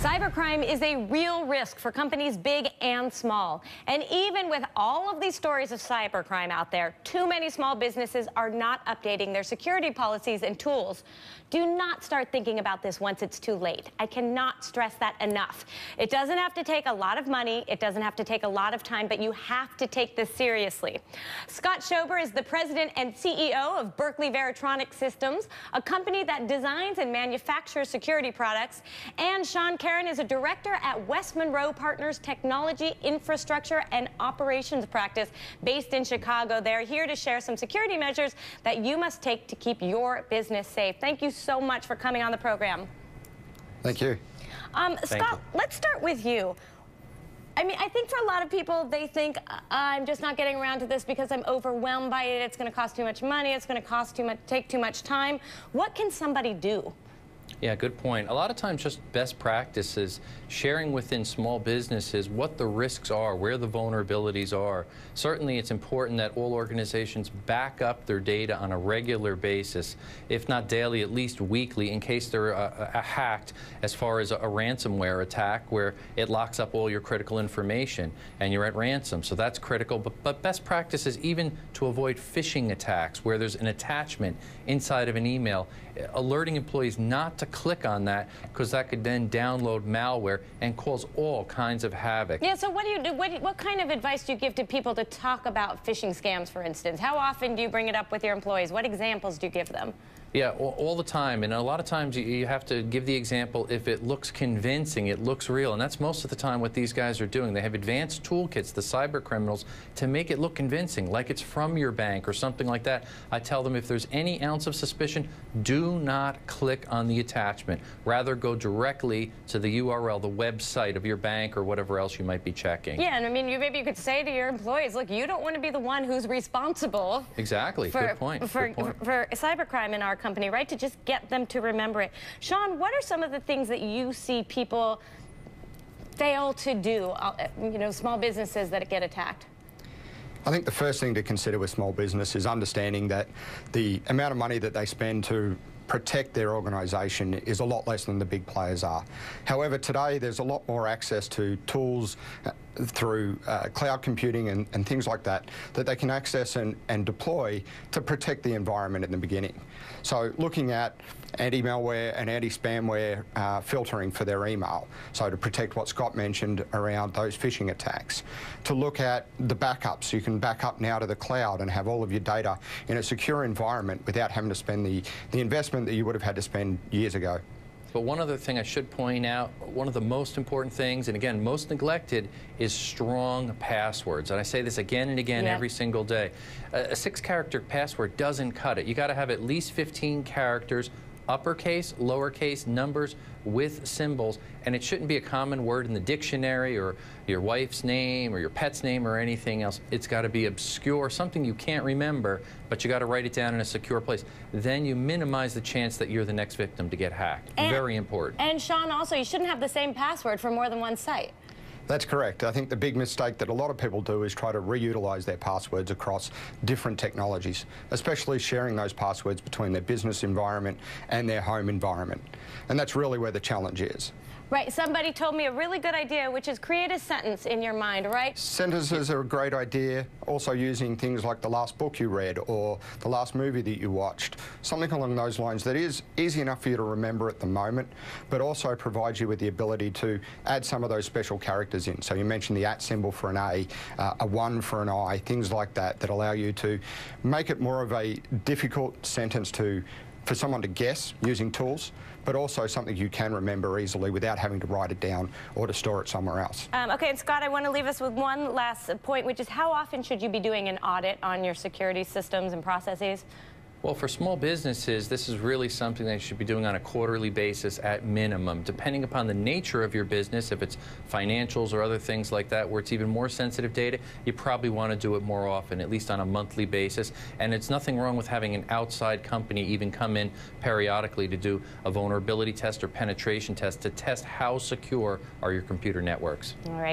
Cybercrime is a real risk for companies big and small. And even with all of these stories of cybercrime out there, too many small businesses are not updating their security policies and tools. Do not start thinking about this once it's too late. I cannot stress that enough. It doesn't have to take a lot of money. It doesn't have to take a lot of time, but you have to take this seriously. Scott Schober is the president and CEO of Berkeley Veritronic Systems, a company that designs and manufactures security products. And Sean Karen is a director at West Monroe Partners Technology, Infrastructure, and Operations Practice based in Chicago. They're here to share some security measures that you must take to keep your business safe. Thank you so much for coming on the program. Thank you. Scott, let's start with you. I mean, I think for a lot of people, they think, I'm just not getting around to this because I'm overwhelmed by it. It's going to cost too much money. It's going to cost too much, take too much time. What can somebody do? Yeah, good point. A lot of times just best practices, sharing within small businesses what the risks are, where the vulnerabilities are. Certainly it's important that all organizations back up their data on a regular basis, if not daily, at least weekly, in case they're hacked, as far as a ransomware attack where it locks up all your critical information and you're at ransom. So that's critical. But best practices even to avoid phishing attacks where there's an attachment inside of an email, alerting employees not to click on that because that could then download malware and cause all kinds of havoc. Yeah, so what do you do? What kind of advice do you give to people to talk about phishing scams, for instance? How often do you bring it up with your employees? What examples do you give them? Yeah, all the time, and a lot of times you have to give the example if it looks convincing, it looks real, and that's most of the time what these guys are doing. They have advanced toolkits, the cyber criminals, to make it look convincing, like it's from your bank or something like that. I tell them if there's any ounce of suspicion, do not click on the attachment. Rather go directly to the URL, the website of your bank or whatever else you might be checking. Yeah, and I mean, maybe you could say to your employees, look, you don't want to be the one who's responsible. Exactly, good point. For cybercrime in our company, right? To just get them to remember it. Sean, what are some of the things that you see people fail to do, you know, small businesses that get attacked? I think the first thing to consider with small business is understanding that the amount of money that they spend to protect their organisation is a lot less than the big players are. However, today there's a lot more access to tools through cloud computing and things like that they can access and deploy to protect the environment in the beginning. So looking at anti-malware and anti-spamware filtering for their email, so to protect what Scott mentioned around those phishing attacks. To look at the backups, you can back up now to the cloud and have all of your data in a secure environment without having to spend the investment that you would have had to spend years ago. But one other thing I should point out, one of the most important things, and again, most neglected, is strong passwords. And I say this again and again every single day. A 6-character password doesn't cut it. You got to have at least 15 characters, uppercase, lowercase, numbers with symbols, and it shouldn't be a common word in the dictionary or your wife's name or your pet's name or anything else. It's got to be obscure, something you can't remember, but you got to write it down in a secure place. Then you minimize the chance that you're the next victim to get hacked. Very important. And Sean, also, you shouldn't have the same password for more than one site. That's correct. I think the big mistake that a lot of people do is try to reutilize their passwords across different technologies, especially sharing those passwords between their business environment and their home environment. And that's really where the challenge is. Right. Somebody told me a really good idea, which is create a sentence in your mind, right? Sentences are a great idea. Also using things like the last book you read or the last movie that you watched. Something along those lines that is easy enough for you to remember at the moment, but also provides you with the ability to add some of those special characters in. So you mentioned the @ symbol for an A, a 1 for an I, things like that that allow you to make it more of a difficult sentence for someone to guess using tools, but also something you can remember easily without having to write it down or to store it somewhere else. Okay, and Scott, I want to leave us with one last point, which is how often should you be doing an audit on your security systems and processes? Well, for small businesses, this is really something they should be doing on a quarterly basis at minimum. Depending upon the nature of your business, if it's financials or other things like that, where it's even more sensitive data, you probably want to do it more often, at least on a monthly basis. And it's nothing wrong with having an outside company even come in periodically to do a vulnerability test or penetration test to test how secure are your computer networks. All right.